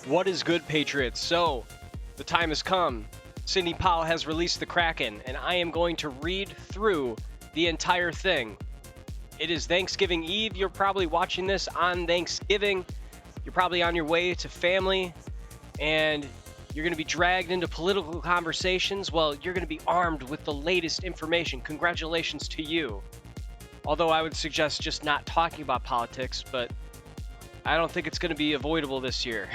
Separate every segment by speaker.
Speaker 1: What is good, Patriots? So, the time has come. Sidney Powell has released the Kraken, and I am going to read through the entire thing. It is Thanksgiving Eve. You're probably watching this on Thanksgiving. You're probably on your way to family, and you're going to be dragged into political conversations. Well, you're going to be armed with the latest information. Congratulations to you. Although I would suggest just not talking about politics, but I don't think it's going to be avoidable this year.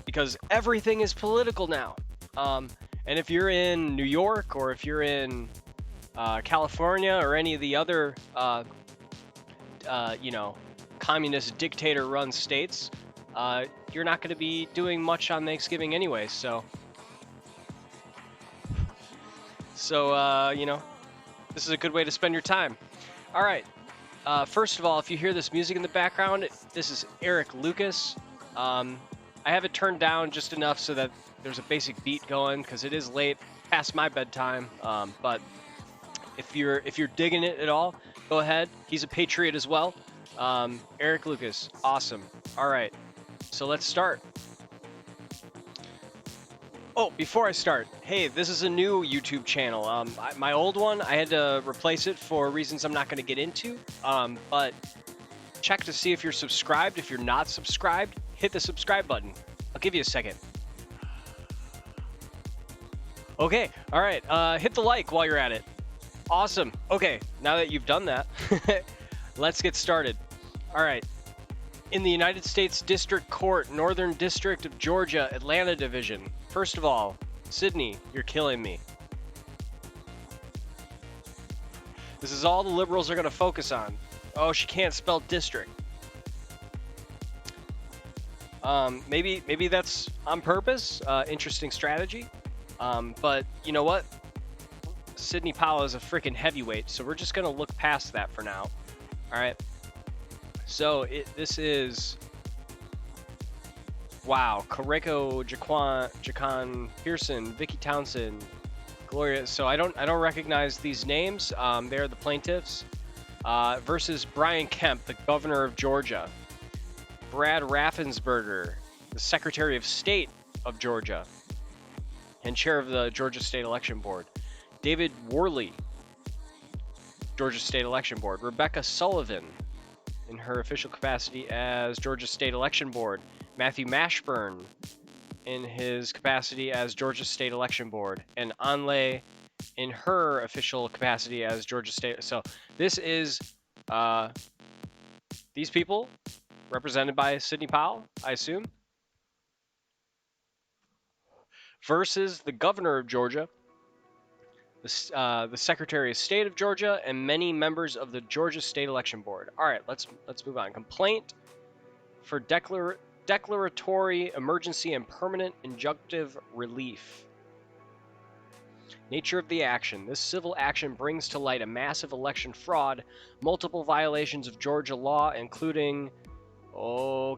Speaker 1: Because everything is political now. And if you're in New York or if you're in California or any of the other, communist dictator-run states, you're not going to be doing much on Thanksgiving anyway. So, this is a good way to spend your time. All right. First of all, if you hear this music in the background, this is Eric Lucas. I have it turned down just enough so that there's a basic beat going because it is late, past my bedtime. But if you're digging it at all, go ahead. He's a patriot as well. Eric Lucas, awesome. All right, so let's start. Oh, before I start, hey, this is a new YouTube channel. My old one, I had to replace it for reasons I'm not going to get into. But check to see if you're subscribed. If you're not subscribed, hit the subscribe button. I'll give you a second. Okay, all right. Hit the like while you're at it. Awesome. Okay, now that you've done that, let's get started. All right. In the United States District Court, Northern District of Georgia, Atlanta Division. First of all, Sidney, you're killing me. This is all the liberals are going to focus on. Oh, she can't spell district. Maybe that's on purpose. Interesting strategy. But you know what? Sidney Powell is a freaking heavyweight, so we're just going to look past that for now. All right. So this is, wow, Kareko, Jaquan Pearson, Vicky Townsend, Gloria. So I don't recognize these names. They're the plaintiffs versus Brian Kemp, the governor of Georgia, Brad Raffensperger, the Secretary of State of Georgia and chair of the Georgia State Election Board, David Worley, Georgia State Election Board, Rebecca Sullivan, in her official capacity as Georgia State Election Board, Matthew Mashburn in his capacity as Georgia State Election Board, and Anle in her official capacity as Georgia State. So this is these people represented by Sidney Powell, I assume, versus the governor of Georgia, the Secretary of State of Georgia, and many members of the Georgia State Election Board. All right, let's move on. Complaint for declaratory emergency and permanent injunctive relief. Nature of the action. This civil action brings to light a massive election fraud, multiple violations of Georgia law, including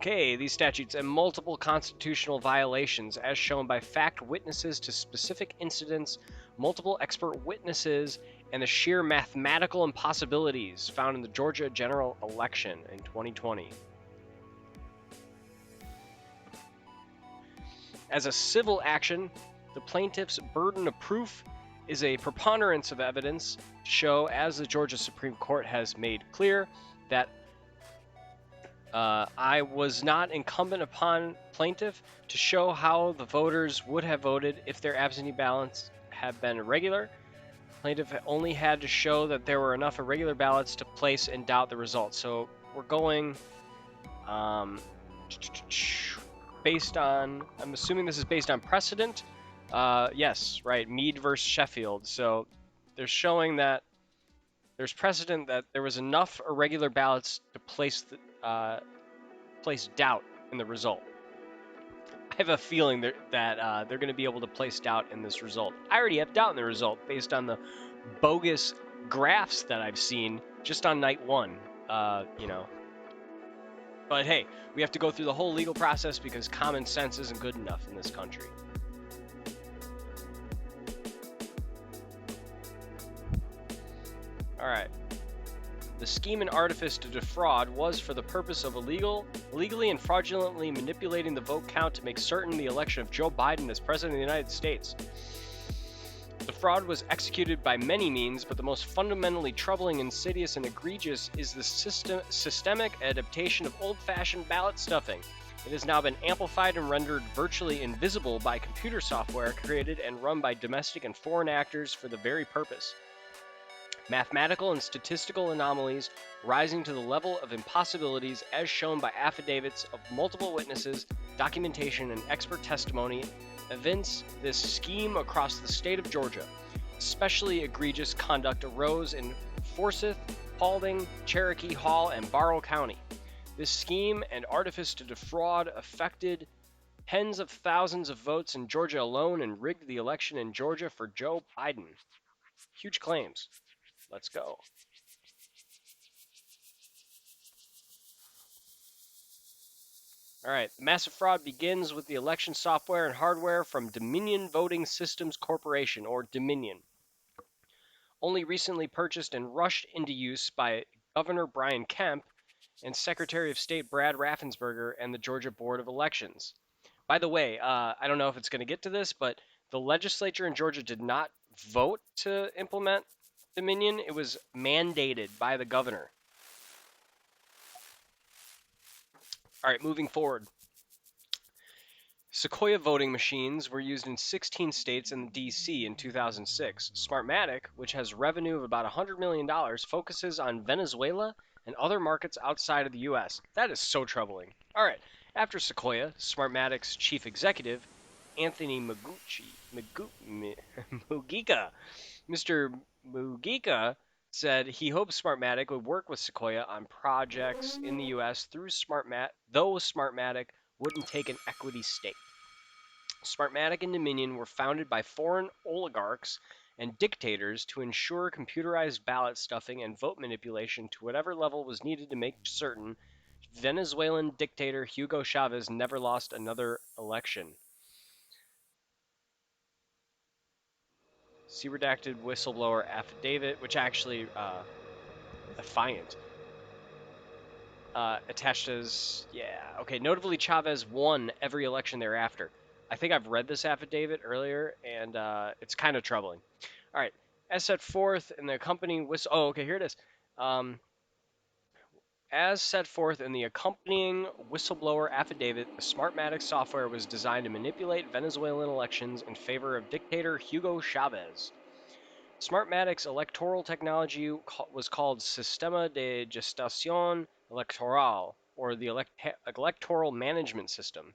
Speaker 1: these statutes, and multiple constitutional violations as shown by fact witnesses to specific incidents, multiple expert witnesses, and the sheer mathematical impossibilities found in the Georgia general election in 2020. As a civil action, the plaintiff's burden of proof is a preponderance of evidence to show, as the Georgia Supreme Court has made clear, that I was not incumbent upon plaintiff to show how the voters would have voted if their absentee ballots had been irregular. Plaintiff only had to show that there were enough irregular ballots to place in doubt the results. So we're going based on, I'm assuming this is based on precedent. Yes, right, Meade versus Sheffield. So they're showing that there's precedent that there was enough irregular ballots to place doubt in the result. I have a feeling that they're going to be able to place doubt in this result. I already have doubt in the result based on the bogus graphs that I've seen just on night one. But hey, we have to go through the whole legal process because common sense isn't good enough in this country. All right. The scheme and artifice to defraud was for the purpose of illegally and fraudulently manipulating the vote count to make certain the election of Joe Biden as President of the United States. The fraud was executed by many means, but the most fundamentally troubling, insidious, and egregious is the systemic adaptation of old-fashioned ballot stuffing. It has now been amplified and rendered virtually invisible by computer software created and run by domestic and foreign actors for the very purpose. Mathematical and statistical anomalies rising to the level of impossibilities as shown by affidavits of multiple witnesses, documentation, and expert testimony evince this scheme across the state of Georgia. Especially egregious conduct arose in Forsyth, Paulding, Cherokee, Hall, and Barrow County. This scheme and artifice to defraud affected tens of thousands of votes in Georgia alone and rigged the election in Georgia for Joe Biden. Huge claims. Let's go. All right, the massive fraud begins with the election software and hardware from Dominion Voting Systems Corporation, or Dominion. Only recently purchased and rushed into use by Governor Brian Kemp and Secretary of State Brad Raffensperger and the Georgia Board of Elections. By the way, I don't know if it's going to get to this, but the legislature in Georgia did not vote to implement Dominion. It was mandated by the governor. All right, moving forward. Sequoia voting machines were used in 16 states and D.C. in 2006. Smartmatic, which has revenue of about $100 million, focuses on Venezuela and other markets outside of the U.S. That is so troubling. All right, after Sequoia, Smartmatic's chief executive, Anthony Mugica, Mr. Mugica said he hopes Smartmatic would work with Sequoia on projects in the U.S. though Smartmatic wouldn't take an equity stake. Smartmatic and Dominion were founded by foreign oligarchs and dictators to ensure computerized ballot stuffing and vote manipulation to whatever level was needed to make certain Venezuelan dictator Hugo Chavez never lost another election. See redacted whistleblower affidavit, which actually defiant. Attached as, okay, notably Chavez won every election thereafter. I think I've read this affidavit earlier, and it's kind of troubling. All right, as set forth in the accompanying here it is. As set forth in the accompanying whistleblower affidavit, the Smartmatic software was designed to manipulate Venezuelan elections in favor of dictator Hugo Chavez. Smartmatic's electoral technology was called Sistema de Gestación Electoral, or the Electoral Management System.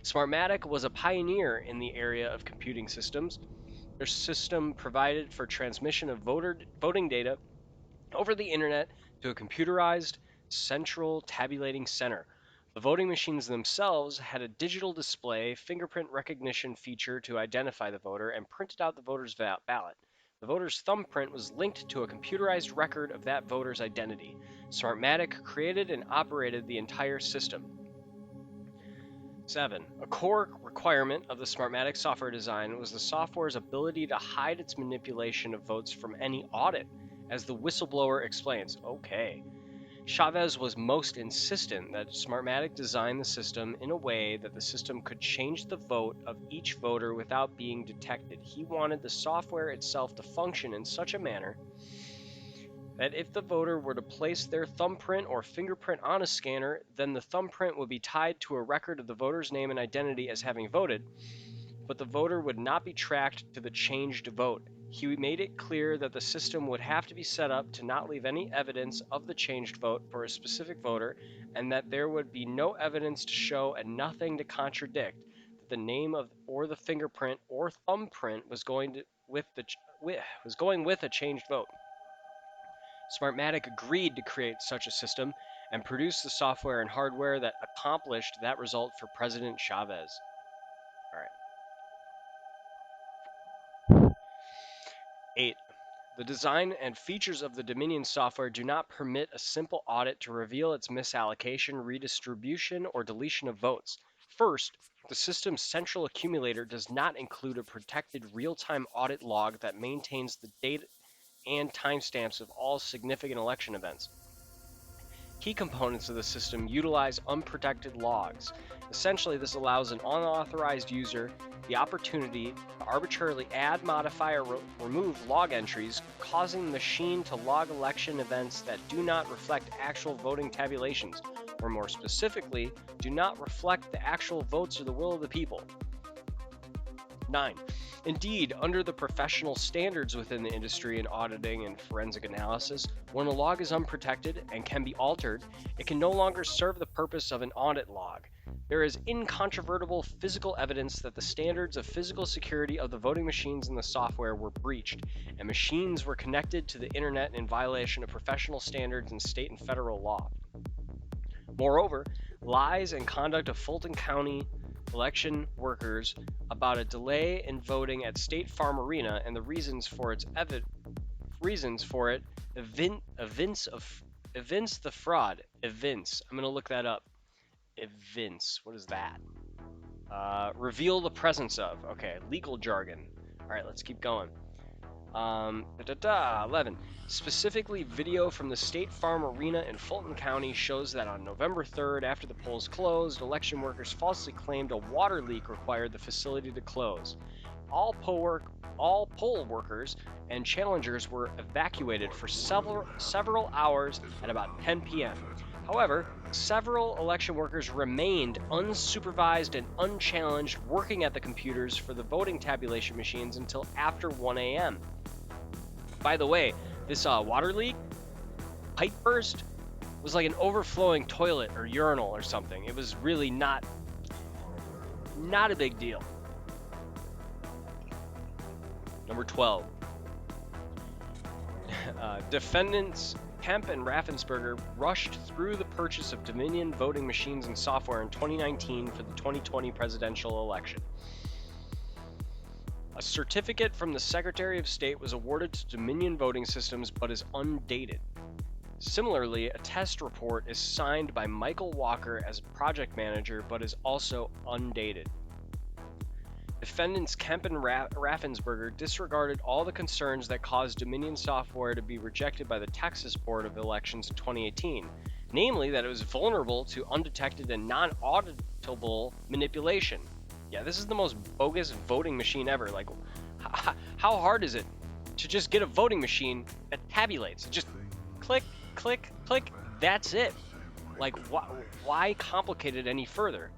Speaker 1: Smartmatic was a pioneer in the area of computing systems. Their system provided for transmission of voting data over the internet to a computerized central tabulating center. The voting machines themselves had a digital display fingerprint recognition feature to identify the voter and printed out the voter's ballot. The voter's thumbprint was linked to a computerized record of that voter's identity. Smartmatic created and operated the entire system. 7. A core requirement of the Smartmatic software design was the software's ability to hide its manipulation of votes from any audit, as the whistleblower explains. Okay. Chavez was most insistent that Smartmatic design the system in a way that the system could change the vote of each voter without being detected. He wanted the software itself to function in such a manner that if the voter were to place their thumbprint or fingerprint on a scanner, then the thumbprint would be tied to a record of the voter's name and identity as having voted, but the voter would not be tracked to the changed vote. He made it clear that the system would have to be set up to not leave any evidence of the changed vote for a specific voter, and that there would be no evidence to show and nothing to contradict that the name of or the fingerprint or thumbprint was going with a changed vote. Smartmatic agreed to create such a system and produce the software and hardware that accomplished that result for President Chavez. All right. 8. The design and features of the Dominion software do not permit a simple audit to reveal its misallocation, redistribution, or deletion of votes. First, The system's central accumulator does not include a protected real-time audit log that maintains the date and timestamps of all significant election events. Key components of the system utilize unprotected logs. Essentially, this allows an unauthorized user the opportunity to arbitrarily add, modify, or remove log entries, causing the machine to log election events that do not reflect actual voting tabulations, or more specifically, do not reflect the actual votes or the will of the people. 9. Indeed, under the professional standards within the industry in auditing and forensic analysis, when a log is unprotected and can be altered, it can no longer serve the purpose of an audit log. There is incontrovertible physical evidence that the standards of physical security of the voting machines and the software were breached, and machines were connected to the internet in violation of professional standards in state and federal law. Moreover, lies and conduct of Fulton County election workers about a delay in voting at State Farm Arena and the reasons for it evince the fraud. Evince. I'm going to look that up. Evince. What is that? Reveal the presence of. Okay, legal jargon. All right, let's keep going. 11. Specifically, video from the State Farm Arena in Fulton County shows that on November 3rd, after the polls closed, election workers falsely claimed a water leak required the facility to close. All poll workers and challengers were evacuated for several hours at about 10 p.m. However, several election workers remained unsupervised and unchallenged working at the computers for the voting tabulation machines until after 1 a.m. By the way, this water leak, pipe burst, was like an overflowing toilet or urinal or something. It was really not a big deal. Number 12. Defendants Kemp and Raffensperger rushed through the purchase of Dominion voting machines and software in 2019 for the 2020 presidential election. A certificate from the Secretary of State was awarded to Dominion voting systems but is undated. Similarly, a test report is signed by Michael Walker as project manager but is also undated. Defendants Kemp and Raffensperger disregarded all the concerns that caused Dominion software to be rejected by the Texas Board of Elections in 2018, namely that it was vulnerable to undetected and non-auditable manipulation. Yeah, this is the most bogus voting machine ever. Like, how hard is it to just get a voting machine that tabulates? Just click, click, click, that's it. Like, why complicate it any further?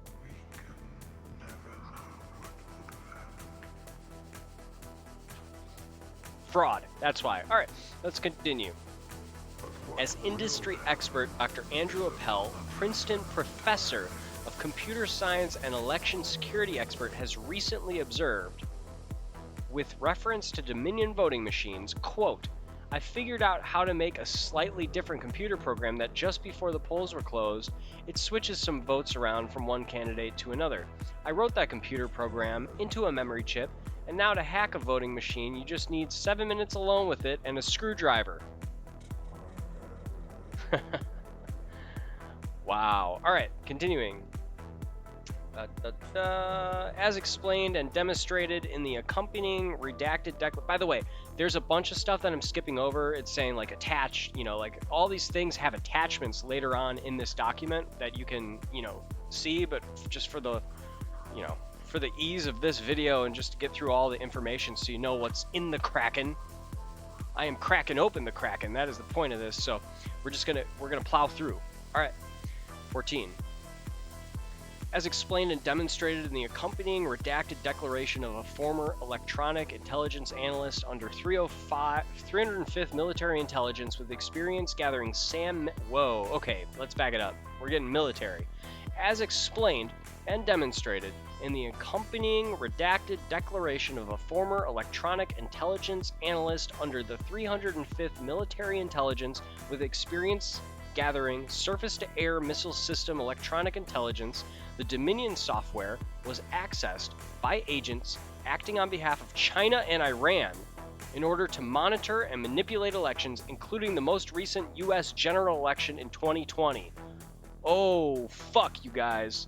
Speaker 1: Fraud. That's why. All right, let's continue. As industry expert, Dr. Andrew Appel, Princeton professor of computer science and election security expert, has recently observed, with reference to Dominion voting machines, quote, I figured out how to make a slightly different computer program that just before the polls were closed, it switches some votes around from one candidate to another. I wrote that computer program into a memory chip, and now to hack a voting machine, you just need 7 minutes alone with it and a screwdriver. Wow. All right, continuing. As explained and demonstrated in the accompanying redacted by the way, there's a bunch of stuff that I'm skipping over. It's saying like attached, like all these things have attachments later on in this document that you can, see, but just for the, for the ease of this video and just to get through all the information so you know what's in the Kraken. I am cracking open the Kraken. That is the point of this. So we're gonna plow through. All right, 14. As explained and demonstrated in the accompanying redacted declaration of a former electronic intelligence analyst under 305th Military Intelligence with experience gathering Whoa, okay, let's back it up. We're getting military. As explained and demonstrated in the accompanying redacted declaration of a former electronic intelligence analyst under the 305th Military Intelligence with experience gathering surface-to-air missile system electronic intelligence, the Dominion software was accessed by agents acting on behalf of China and Iran in order to monitor and manipulate elections, including the most recent U.S. general election in 2020. Oh, fuck, you guys.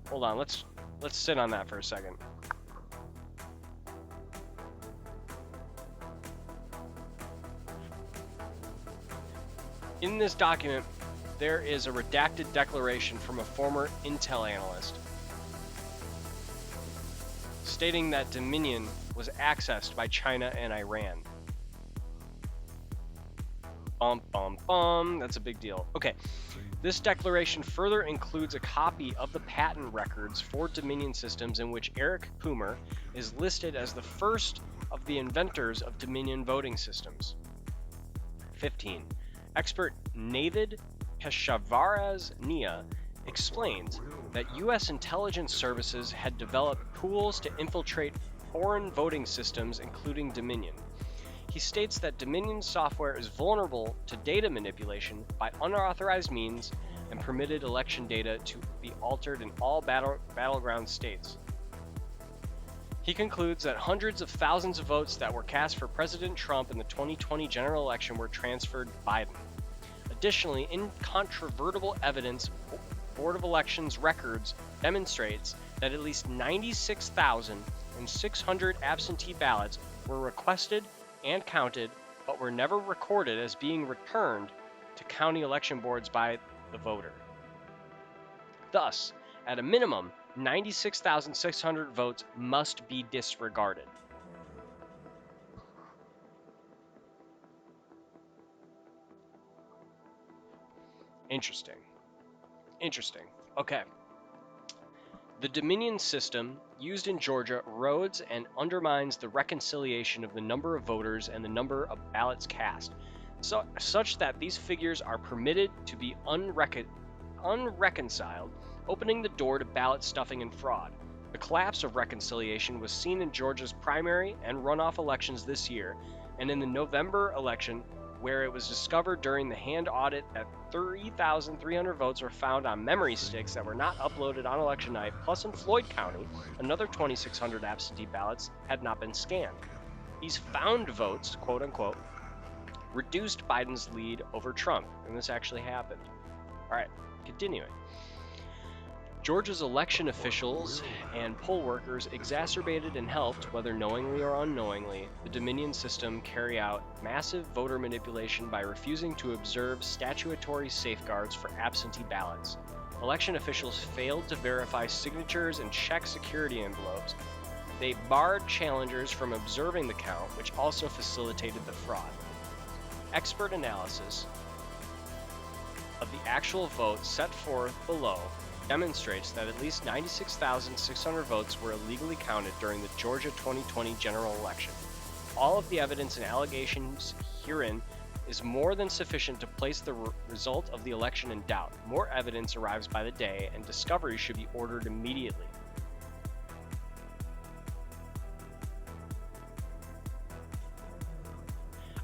Speaker 1: Hold on, let's Let's sit on that for a second. In this document, there is a redacted declaration from a former Intel analyst stating that Dominion was accessed by China and Iran. That's a big deal. Okay, this declaration further includes a copy of the patent records for Dominion systems in which Eric Coomer is listed as the first of the inventors of Dominion voting systems. 15. Expert Navid Peshavaraz-Nia explains that U.S. intelligence services had developed tools to infiltrate foreign voting systems, including Dominion. He states that Dominion software is vulnerable to data manipulation by unauthorized means and permitted election data to be altered in all battleground states. He concludes that hundreds of thousands of votes that were cast for President Trump in the 2020 general election were transferred to Biden. Additionally, incontrovertible evidence Board of Elections records demonstrates that at least 96,600 absentee ballots were requested and counted, but were never recorded as being returned to county election boards by the voter. Thus, at a minimum, 96,600 votes must be disregarded. Interesting. Okay. The Dominion system used in Georgia erodes and undermines the reconciliation of the number of voters and the number of ballots cast, such that these figures are permitted to be unreconciled, opening the door to ballot stuffing and fraud. The collapse of reconciliation was seen in Georgia's primary and runoff elections this year, and in the November election, where it was discovered during the hand audit that 3,300 votes were found on memory sticks that were not uploaded on election night, plus in Floyd County, another 2,600 absentee ballots had not been scanned. These found votes, quote unquote, reduced Biden's lead over Trump, and this actually happened. All right, continuing. Georgia's election officials and poll workers exacerbated and helped, whether knowingly or unknowingly, the Dominion system carry out massive voter manipulation by refusing to observe statutory safeguards for absentee ballots. Election officials failed to verify signatures and check security envelopes. They barred challengers from observing the count, which also facilitated the fraud. Expert analysis of the actual vote set forth below demonstrates that at least 96,600 votes were illegally counted during the Georgia 2020 general election. All of the evidence and allegations herein is more than sufficient to place the result of the election in doubt. More evidence arrives by the day, and discovery should be ordered immediately.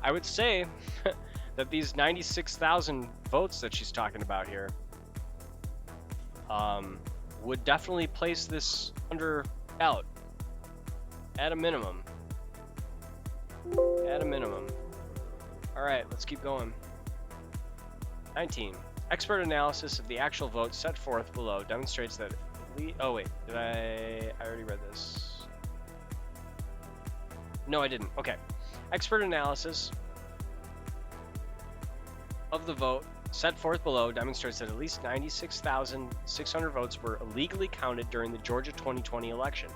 Speaker 1: I would say that these 96,000 votes that she's talking about here would definitely place this under doubt, at a minimum. All right, let's keep going. 19. Expert analysis of the actual vote set forth below demonstrates that oh wait, I already read this. No, I didn't. Okay. Expert analysis of the vote set forth below demonstrates that at least 96,600 votes were illegally counted during the Georgia 2020 election.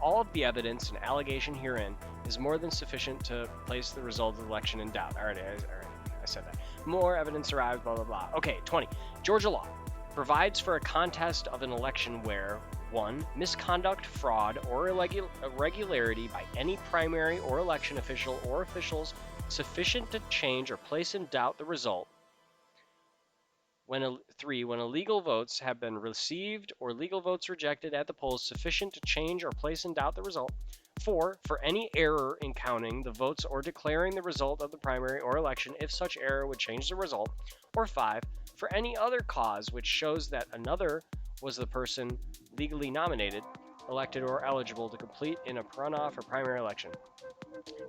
Speaker 1: All of the evidence and allegation herein is more than sufficient to place the result of the election in doubt. All right, I said that. More evidence arrived, blah, blah, blah. Okay, 20. Georgia law provides for a contest of an election where 1. Misconduct, fraud, or irregularity by any primary or election official or officials sufficient to change or place in doubt the result. 3. When illegal votes have been received or legal votes rejected at the polls sufficient to change or place in doubt the result. 4. For any error in counting the votes or declaring the result of the primary or election if such error would change the result. Or 5. For any other cause which shows that another was the person legally nominated, elected, or eligible to complete in a runoff or primary election.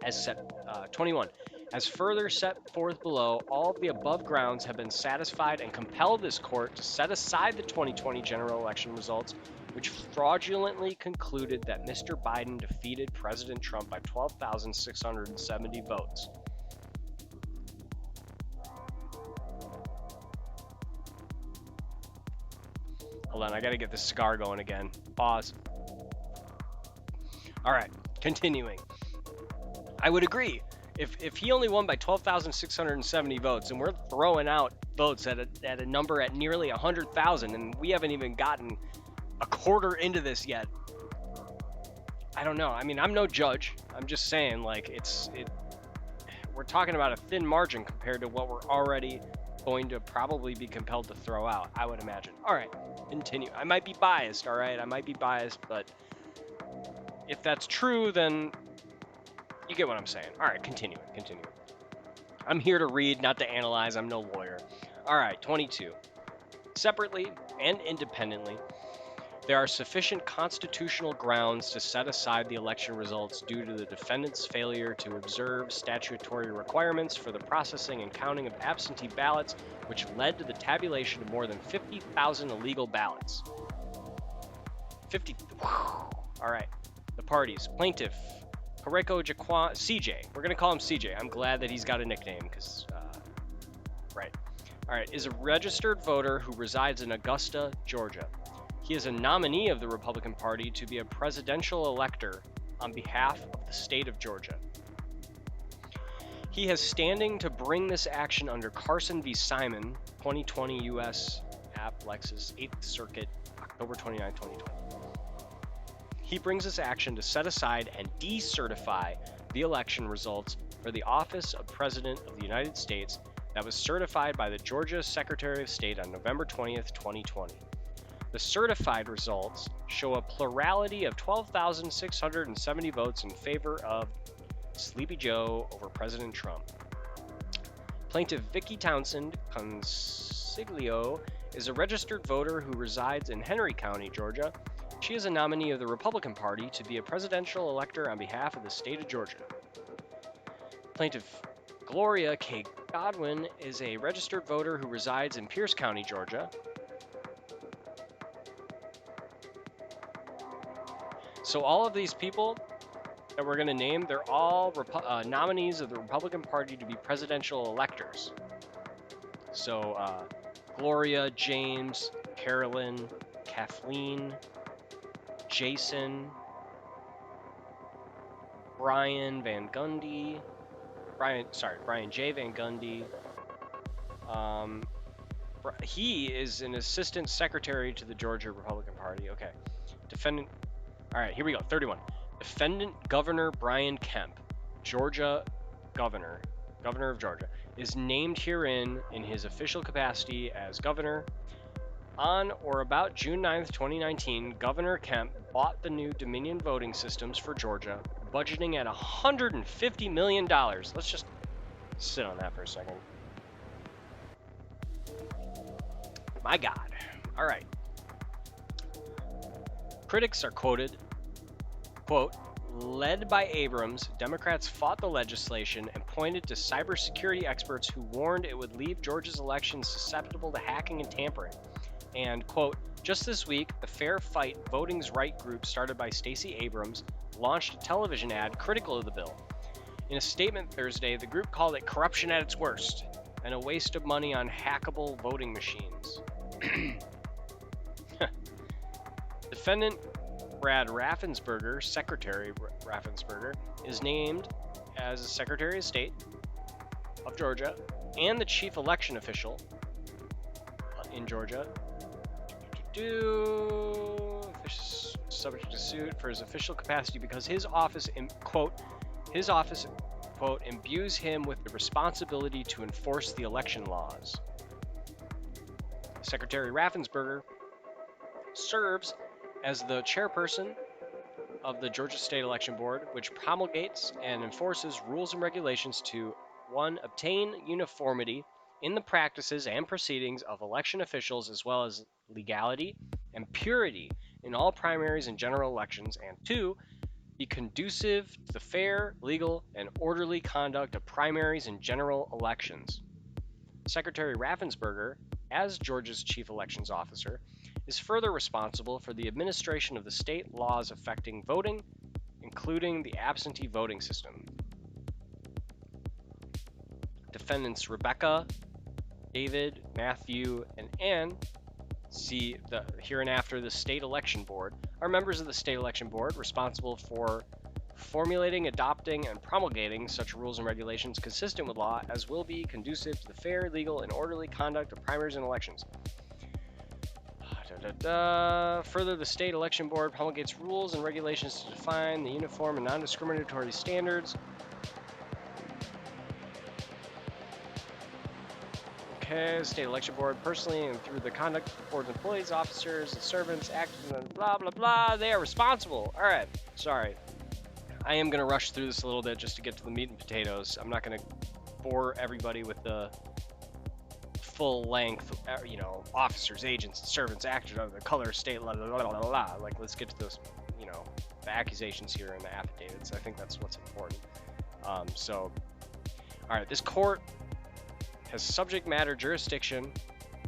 Speaker 1: As set 21. As further set forth below, all of the above grounds have been satisfied and compel this court to set aside the 2020 general election results which fraudulently concluded that Mr. Biden defeated President Trump by 12,670 votes. Hold on, I gotta get this cigar going again. Pause. All right, continuing. I would agree. If he only won by 12,670 votes, and we're throwing out votes at a number at nearly 100,000, and we haven't even gotten a quarter into this yet, I don't know. I mean, I'm no judge. I'm just saying, like, we're talking about a thin margin compared to what we're already going to probably be compelled to throw out, I would imagine. All right, continue. I might be biased, all right? I might be biased, but if that's true, then you get what I'm saying. All right, continue. I'm here to read, not to analyze. I'm no lawyer. All right, 22. Separately and independently, there are sufficient constitutional grounds to set aside the election results due to the defendant's failure to observe statutory requirements for the processing and counting of absentee ballots, which led to the tabulation of more than 50,000 illegal ballots. 50. All right. The parties. Plaintiff, KRAKEN, CJ. We're going to call him CJ. I'm glad that he's got a nickname because, right. All right. Is a registered voter who resides in Augusta, Georgia. He is a nominee of the Republican Party to be a presidential elector on behalf of the state of Georgia. He has standing to bring this action under Carson v. Simon, 2020 U.S. App Lexus 8th Circuit, October 29, 2020. He brings this action to set aside and decertify the election results for the office of President of the United States that was certified by the Georgia Secretary of State on November 20th, 2020. The certified results show a plurality of 12,670 votes in favor of Sleepy Joe over President Trump. Plaintiff Vicky Townsend Consiglio is a registered voter who resides in Henry County, Georgia. She is a nominee of the Republican Party to be a presidential elector on behalf of the state of Georgia. Plaintiff Gloria K. Godwin is a registered voter who resides in Pierce County, Georgia. So all of these people that we're going to name, they're all nominees of the Republican Party to be presidential electors. So Gloria, James, Carolyn, Kathleen, Jason, Brian J. Van Gundy. He is an assistant secretary to the Georgia Republican Party. Okay. Defendant. All right, here we go. 31. Defendant Governor Brian Kemp, Georgia governor of Georgia, is named herein in his official capacity as governor. On or about June 9th, 2019, Governor Kemp bought the new Dominion voting systems for Georgia, budgeting at $150 million. Let's just sit on that for a second. My God. All right. Critics are quoted, quote, led by Abrams, Democrats fought the legislation and pointed to cybersecurity experts who warned it would leave Georgia's elections susceptible to hacking and tampering. And, quote, just this week, the Fair Fight Voting's Right group started by Stacey Abrams launched a television ad critical of the bill. In a statement Thursday, the group called it corruption at its worst and a waste of money on hackable voting machines. Defendant Brad Raffensperger, Secretary Raffensperger, is named as the Secretary of State of Georgia and the chief election official in Georgia. Subject to suit for his official capacity because his office, quote, imbues him with the responsibility to enforce the election laws. Secretary Raffensperger serves as the chairperson of the Georgia State Election Board, which promulgates and enforces rules and regulations to, 1, obtain uniformity in the practices and proceedings of election officials as well as legality and purity in all primaries and general elections, and 2, be conducive to the fair, legal, and orderly conduct of primaries and general elections. Secretary Raffensperger, as Georgia's chief elections officer, is further responsible for the administration of the state laws affecting voting, including the absentee voting system. Defendants Rebecca, David, Matthew, and Ann, see the hereinafter the State Election Board, are members of the State Election Board responsible for formulating, adopting, and promulgating such rules and regulations consistent with law as will be conducive to the fair, legal, and orderly conduct of primaries and elections. Further, the State Election Board promulgates rules and regulations to define the uniform and non-discriminatory standards. Okay, State Election Board personally and through the conduct of the board's employees, officers, and servants, actors, and blah, blah, blah, they are responsible. All right, sorry. I am going to rush through this a little bit just to get to the meat and potatoes. I'm not going to bore everybody with the full length, officers, agents, servants, actors, the color, state, blah, blah, blah, blah, blah. Like, let's get to those, the accusations here and the affidavits. I think that's what's important. All right, this court has subject matter jurisdiction,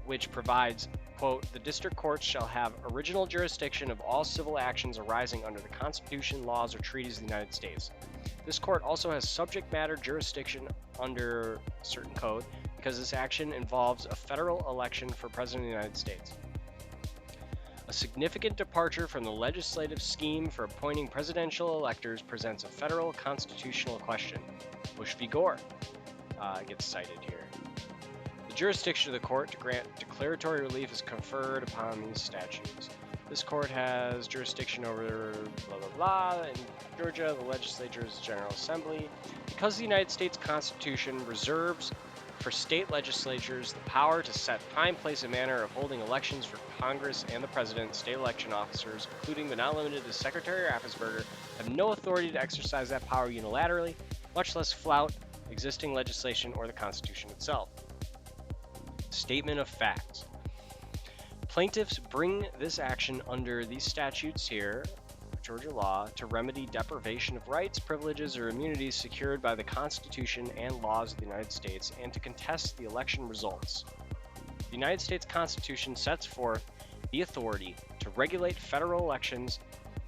Speaker 1: which provides, quote, the district courts shall have original jurisdiction of all civil actions arising under the Constitution, laws, or treaties of the United States. This court also has subject matter jurisdiction under a certain code because this action involves a federal election for President of the United States. A significant departure from the legislative scheme for appointing presidential electors presents a federal constitutional question. Bush v. Gore gets cited here. The jurisdiction of the court to grant declaratory relief is conferred upon these statutes. This court has jurisdiction over blah, blah, blah. In Georgia, the legislature is the General Assembly. Because the United States Constitution reserves for state legislatures the power to set time, place, and manner of holding elections for Congress and the President, state election officers, including but not limited to Secretary Raffensperger, have no authority to exercise that power unilaterally, much less flout existing legislation or the Constitution itself. Statement of facts. Plaintiffs bring this action under these statutes here, Georgia law, to remedy deprivation of rights, privileges, or immunities secured by the Constitution and laws of the United States, and to contest the election results. The United States Constitution sets forth the authority to regulate federal elections.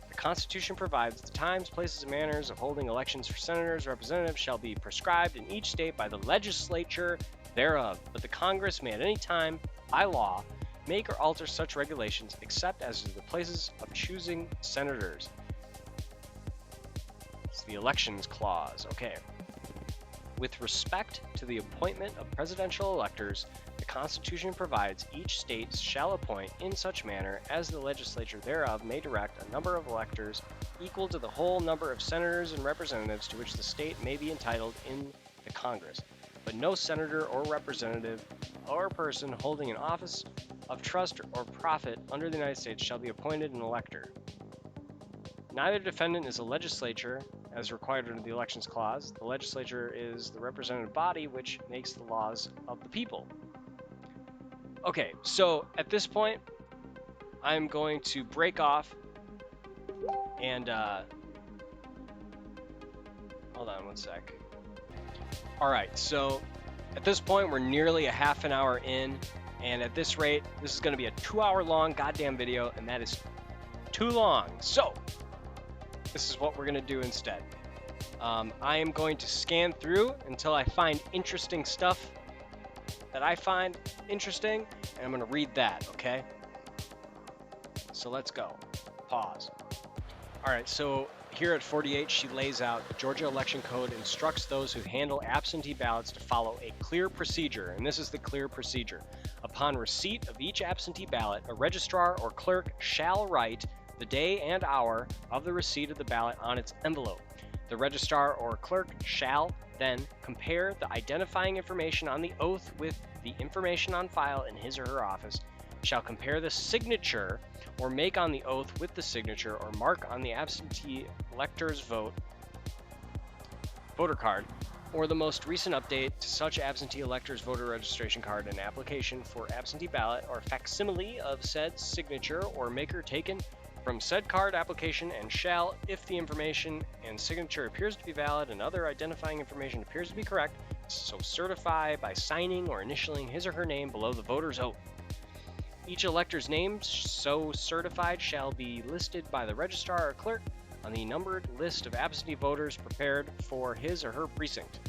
Speaker 1: The Constitution provides the times, places, and manners of holding elections for senators, representatives shall be prescribed in each state by the legislature thereof, but the Congress may at any time, by law, make or alter such regulations except as to the places of choosing senators. It's the Elections Clause. Okay. With respect to the appointment of presidential electors, the Constitution provides each state shall appoint in such manner as the legislature thereof may direct a number of electors equal to the whole number of senators and representatives to which the state may be entitled in the Congress. But no senator or representative or person holding an office of trust or profit under the United States shall be appointed an elector. Neither defendant is a legislature, as required under the Elections Clause. The legislature is the representative body which makes the laws of the people. Okay, so at this point, I'm going to break off and, hold on one sec. Alright, so at this point, we're nearly a half an hour in, and at this rate, this is going to be a 2-hour long goddamn video, and that is too long. So, this is what we're going to do instead. I am going to scan through until I find interesting stuff that I find interesting, and I'm going to read that, okay? So let's go. Pause. Alright, so here at 48, she lays out the Georgia Election Code instructs those who handle absentee ballots to follow a clear procedure, and this is the clear procedure. Upon receipt of each absentee ballot, a registrar or clerk shall write the day and hour of the receipt of the ballot on its envelope. The registrar or clerk shall then compare the identifying information on the oath with the information on file in his or her office, shall compare the signature or make on the oath with the signature or mark on the absentee elector's voter card, or the most recent update to such absentee elector's voter registration card and application for absentee ballot or facsimile of said signature or maker taken from said card application, and shall, if the information and signature appears to be valid and other identifying information appears to be correct, so certify by signing or initialing his or her name below the voter's oath. Each elector's name so certified shall be listed by the registrar or clerk on the numbered list of absentee voters prepared for his or her precinct.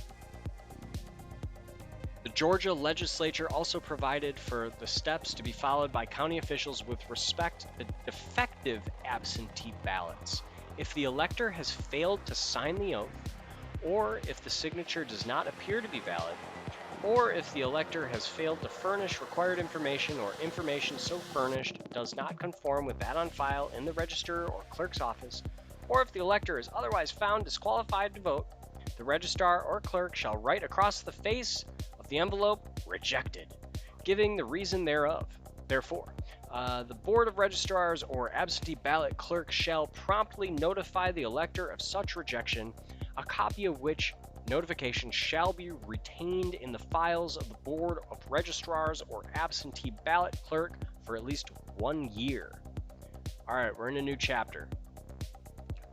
Speaker 1: The Georgia legislature also provided for the steps to be followed by county officials with respect to defective absentee ballots. If the elector has failed to sign the oath, or if the signature does not appear to be valid, or if the elector has failed to furnish required information or information so furnished does not conform with that on file in the register or clerk's office, or if the elector is otherwise found disqualified to vote, the registrar or clerk shall write across the face of the envelope "rejected," giving the reason thereof. Therefore, the Board of Registrars or absentee ballot clerk shall promptly notify the elector of such rejection, a copy of which notification shall be retained in the files of the Board of Registrars or absentee ballot clerk for at least 1 year. All right, we're in a new chapter.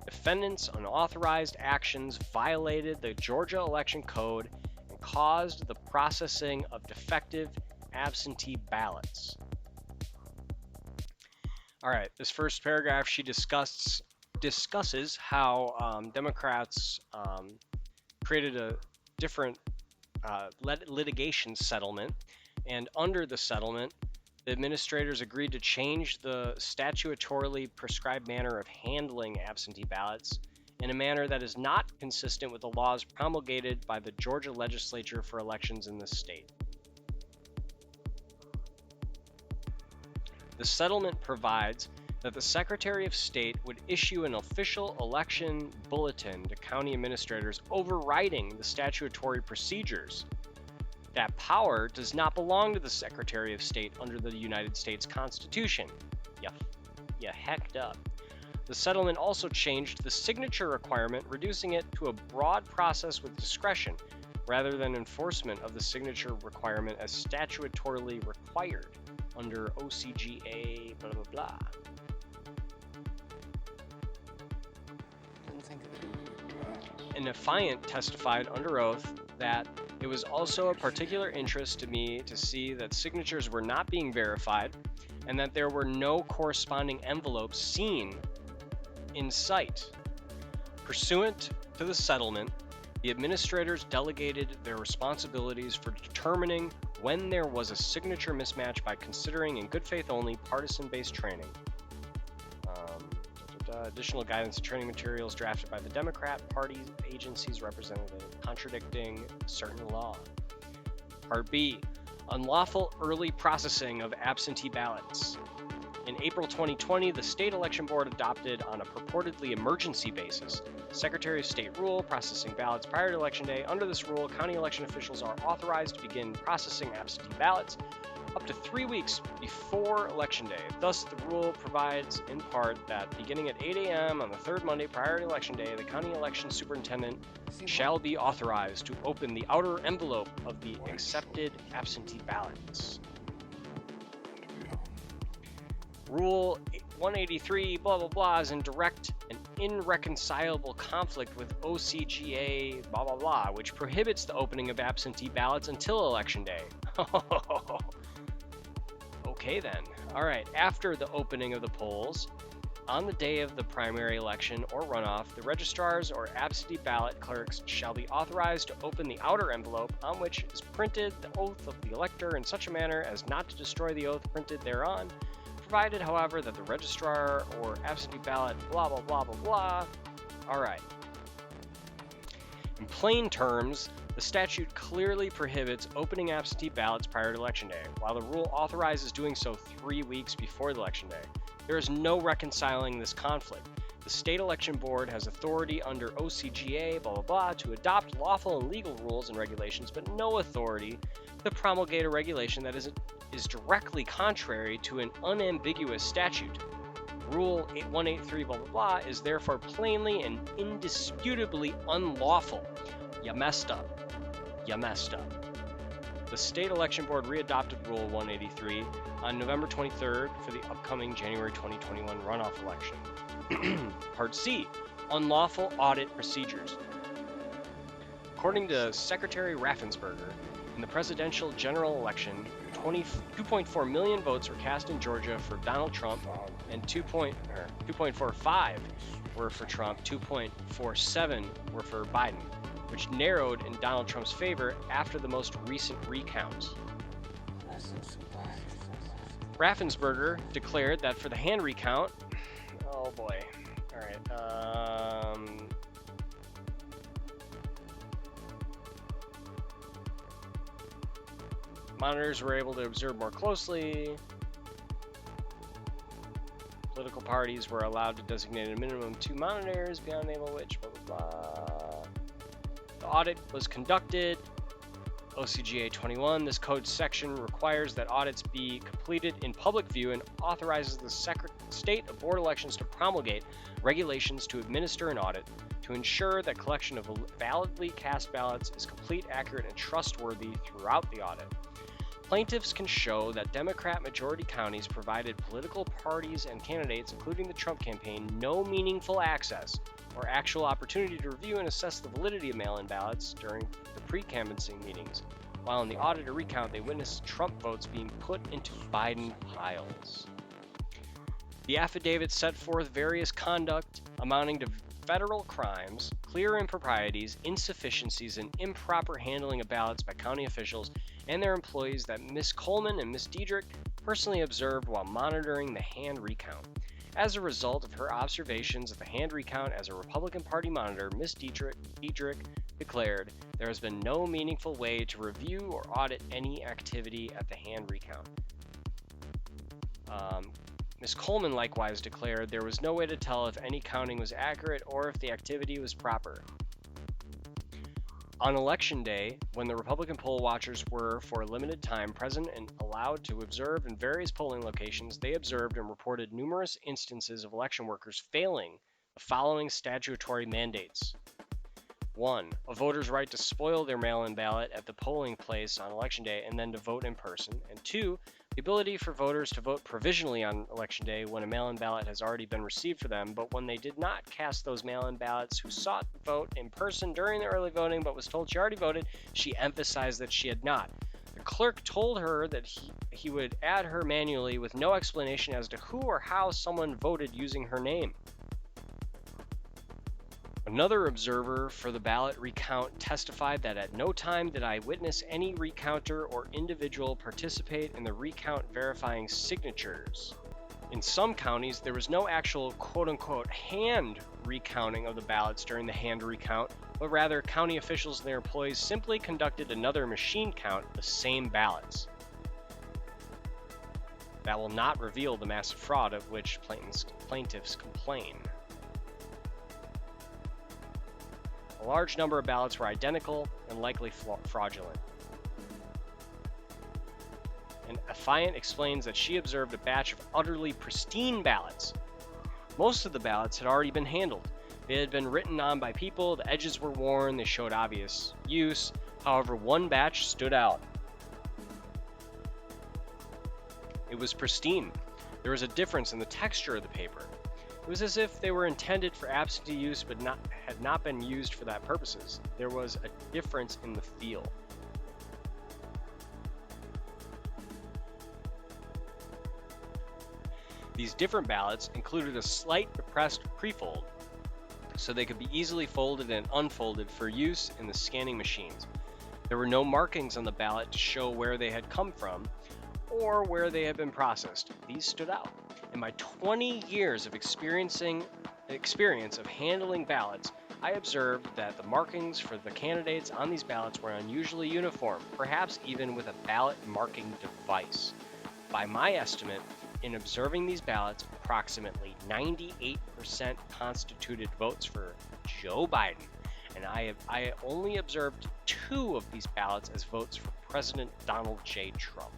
Speaker 1: Defendants' unauthorized actions violated the Georgia Election Code and caused the processing of defective absentee ballots. All right, this first paragraph, she discusses how Democrats created a different litigation settlement, and under the settlement, the administrators agreed to change the statutorily prescribed manner of handling absentee ballots in a manner that is not consistent with the laws promulgated by the Georgia legislature for elections in this state. The settlement provides that the Secretary of State would issue an official election bulletin to county administrators overriding the statutory procedures. That power does not belong to the Secretary of State under the United States Constitution. You hecked up. The settlement also changed the signature requirement, reducing it to a broad process with discretion, rather than enforcement of the signature requirement as statutorily required under OCGA blah blah blah. An affiant testified under oath that it was also a particular interest to me to see that signatures were not being verified and that there were no corresponding envelopes seen in sight. Pursuant to the settlement, the administrators delegated their responsibilities for determining when there was a signature mismatch by considering in good faith only partisan-based training. Additional guidance and training materials drafted by the Democrat Party agency's representative contradicting certain law. Part B, unlawful early processing of absentee ballots. In April 2020, the State Election Board adopted on a purportedly emergency basis Secretary of State rule processing ballots prior to Election Day. Under this rule, county election officials are authorized to begin processing absentee ballots up to 3 weeks before Election Day. Thus, the rule provides in part that beginning at 8 a.m. on the third Monday prior to Election Day, the county election superintendent shall be authorized to open the outer envelope of the accepted absentee ballots. Rule 183 blah blah blah is in direct and irreconcilable conflict with OCGA blah blah blah, which prohibits the opening of absentee ballots until Election Day. Okay then. All right, after the opening of the polls, on the day of the primary election or runoff, the registrars or absentee ballot clerks shall be authorized to open the outer envelope on which is printed the oath of the elector in such a manner as not to destroy the oath printed thereon, provided, however, that the registrar or absentee ballot blah blah blah blah blah. All right. In plain terms, the statute clearly prohibits opening absentee ballots prior to Election Day, while the rule authorizes doing so 3 weeks before the Election Day. There is no reconciling this conflict. The State Election Board has authority under OCGA blah blah blah to adopt lawful and legal rules and regulations, but no authority to promulgate a regulation that is directly contrary to an unambiguous statute. Rule 183 blah blah blah is therefore plainly and indisputably unlawful. You messed up. You messed up. The State Election Board readopted Rule 183 on November 23rd for the upcoming January 2021 runoff election. Part C, unlawful audit procedures. According to Secretary Raffensperger, in the presidential general election 2.4 million votes were cast in Georgia for Donald Trump, and 2.45 were for Trump, 2.47 were for Biden, which narrowed in Donald Trump's favor after the most recent recount. Raffensperger declared that for the hand recount, oh boy, all right, monitors were able to observe more closely. Political parties were allowed to designate a minimum of 2 monitors beyond enable which, blah, blah, blah. The audit was conducted. OCGA 21, this code section requires that audits be completed in public view and authorizes the state of board elections to promulgate regulations to administer an audit to ensure that collection of validly cast ballots is complete, accurate, and trustworthy throughout the audit. Plaintiffs can show that Democrat majority counties provided political parties and candidates, including the Trump campaign, no meaningful access or actual opportunity to review and assess the validity of mail-in ballots during the pre-canvassing meetings, while in the audit or recount they witnessed Trump votes being put into Biden piles. The affidavit set forth various conduct amounting to federal crimes, clear improprieties, insufficiencies, and improper handling of ballots by county officials and their employees that Ms. Coleman and Ms. Diedrich personally observed while monitoring the hand recount. As a result of her observations of the hand recount as a Republican Party monitor, Ms. Diedrich declared there has been no meaningful way to review or audit any activity at the hand recount. Ms. Coleman likewise declared there was no way to tell if any counting was accurate or if the activity was proper. On Election Day, when the Republican poll watchers were, for a limited time, present and allowed to observe in various polling locations, they observed and reported numerous instances of election workers failing the following statutory mandates. 1. A voter's right to spoil their mail-in ballot at the polling place on Election Day and then to vote in person. And 2. The ability for voters to vote provisionally on Election Day when a mail-in ballot has already been received for them, but when they did not cast those mail-in ballots who sought to vote in person during the early voting but was told she already voted, she emphasized that she had not. The clerk told her that he would add her manually with no explanation as to who or how someone voted using her name. Another observer for the ballot recount testified that at no time did I witness any recounter or individual participate in the recount verifying signatures. In some counties, there was no actual quote-unquote hand recounting of the ballots during the hand recount, but rather county officials and their employees simply conducted another machine count of the same ballots. That will not reveal the massive fraud of which plaintiffs complain. A large number of ballots were identical and likely fraudulent. And affiant explains that she observed a batch of utterly pristine ballots. Most of the ballots had already been handled. They had been written on by people, the edges were worn, they showed obvious use. However, one batch stood out. It was pristine. There was a difference in the texture of the paper. It was as if they were intended for absentee use but had not been used for that purposes. There was a difference in the feel. These different ballots included a slight depressed prefold, so they could be easily folded and unfolded for use in the scanning machines. There were no markings on the ballot to show where they had come from or where they had been processed. These stood out. In my 20 years of experience of handling ballots, I observed that the markings for the candidates on these ballots were unusually uniform, perhaps even with a ballot marking device. By my estimate, in observing these ballots, approximately 98% constituted votes for Joe Biden, and I only observed 2 of these ballots as votes for President Donald J. Trump.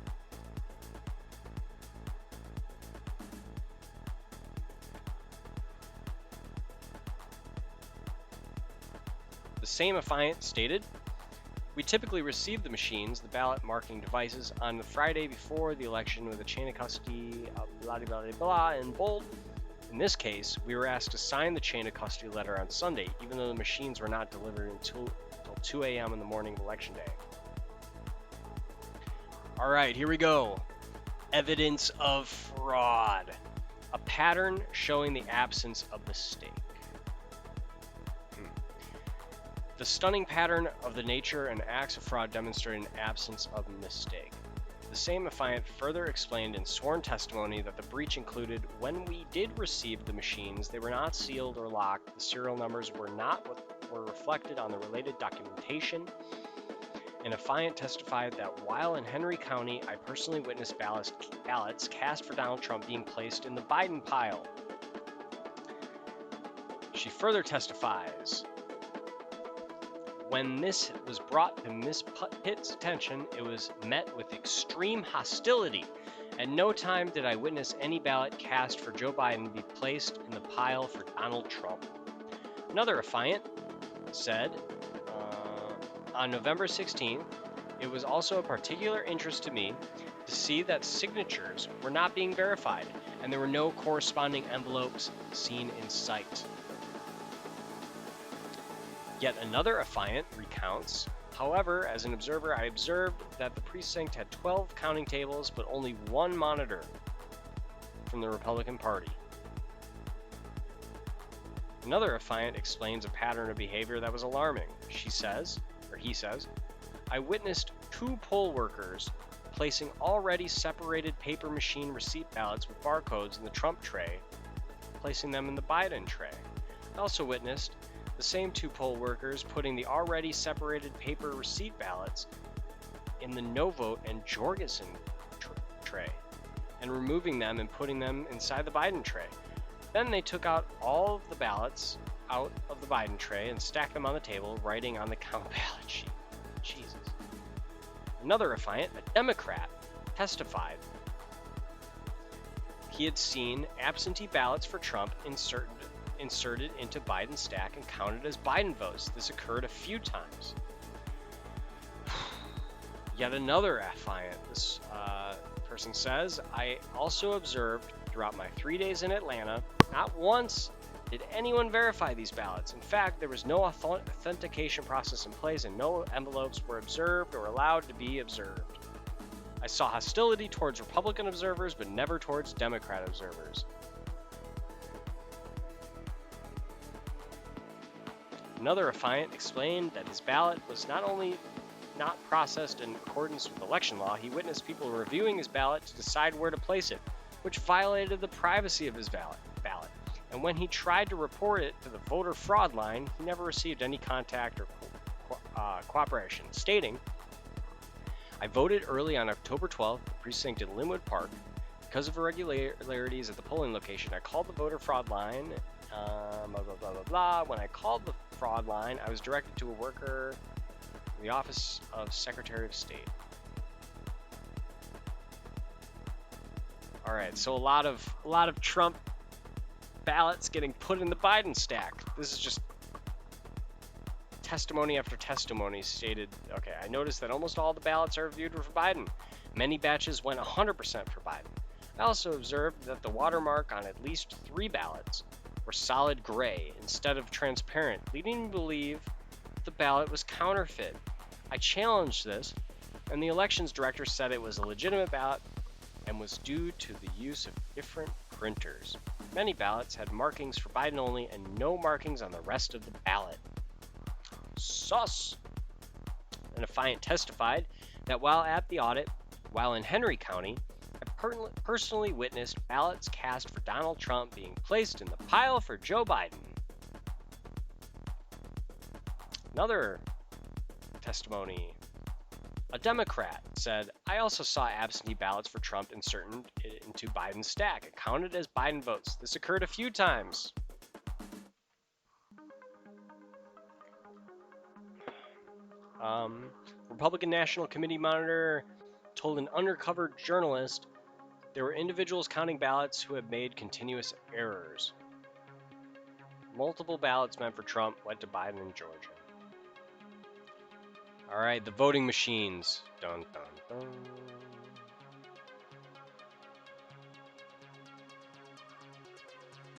Speaker 1: The same affiant stated, "We typically receive the machines, the ballot marking devices, on the Friday before the election with a chain of custody, blah, blah, blah, blah, in bold. In this case, we were asked to sign the chain of custody letter on Sunday, even though the machines were not delivered until 2 a.m. in the morning of Election Day." All right, here we go. Evidence of fraud. A pattern showing the absence of mistake. The stunning pattern of the nature and acts of fraud demonstrate an absence of mistake. The same affiant further explained in sworn testimony that the breach included when we did receive the machines, they were not sealed or locked, the serial numbers were not what were reflected on the related documentation. An affiant testified that while in Henry County, I personally witnessed ballots cast for Donald Trump being placed in the Biden pile. She further testifies, when this was brought to Ms. Pitt's attention, it was met with extreme hostility. At no time did I witness any ballot cast for Joe Biden be placed in the pile for Donald Trump. Another affiant said, on November 16th, it was also a particular interest to me to see that signatures were not being verified and there were no corresponding envelopes seen in sight. Yet another affiant recounts, however, as an observer, I observed that the precinct had 12 counting tables, but only one monitor from the Republican Party. Another affiant explains a pattern of behavior that was alarming. He says, I witnessed 2 poll workers placing already separated paper machine receipt ballots with barcodes in the Trump tray, placing them in the Biden tray. I also witnessed the same 2 poll workers putting the already separated paper receipt ballots in the no vote and Jorgensen tray and removing them and putting them inside the Biden tray. Then they took out all of the ballots out of the Biden tray and stacked them on the table, writing on the count ballot sheet. Jesus. Another affiant, a Democrat, testified he had seen absentee ballots for Trump inserted into Biden's stack and counted as Biden votes. This occurred a few times. Yet another affiant, this person says, I also observed throughout my 3 days in Atlanta, not once did anyone verify these ballots. In fact, there was no authentication process in place and no envelopes were observed or allowed to be observed. I saw hostility towards Republican observers, but never towards Democrat observers. Another affiant explained that his ballot was not only not processed in accordance with election law, he witnessed people reviewing his ballot to decide where to place it, which violated the privacy of his ballot. And when he tried to report it to the voter fraud line, he never received any contact or cooperation, stating, I voted early on October 12th, the precinct in Linwood Park. Because of irregularities at the polling location, I called the voter fraud line, blah, blah, blah, blah, blah. When I called the fraud line, I was directed to a worker in the Office of Secretary of State. All right, so a lot of Trump ballots getting put in the Biden stack. This is just testimony after testimony stated, okay, I noticed that almost all the ballots are viewed for Biden. Many batches went 100% for Biden. I also observed that the watermark on at least 3 ballots were solid gray instead of transparent, leading me to believe the ballot was counterfeit. I challenged this, and the elections director said it was a legitimate ballot and was due to the use of different printers. Many ballots had markings for Biden only and no markings on the rest of the ballot. Sus! An affiant testified that while at the audit, while in Henry County, I personally witnessed ballots cast for Donald Trump being placed in the pile for Joe Biden. Another testimony. A Democrat said, I also saw absentee ballots for Trump inserted into Biden's stack and counted as Biden votes. This occurred a few times. Republican National Committee monitor told an undercover journalist there were individuals counting ballots who had made continuous errors. Multiple ballots meant for Trump went to Biden in Georgia. All right, the voting machines. Dun, dun, dun.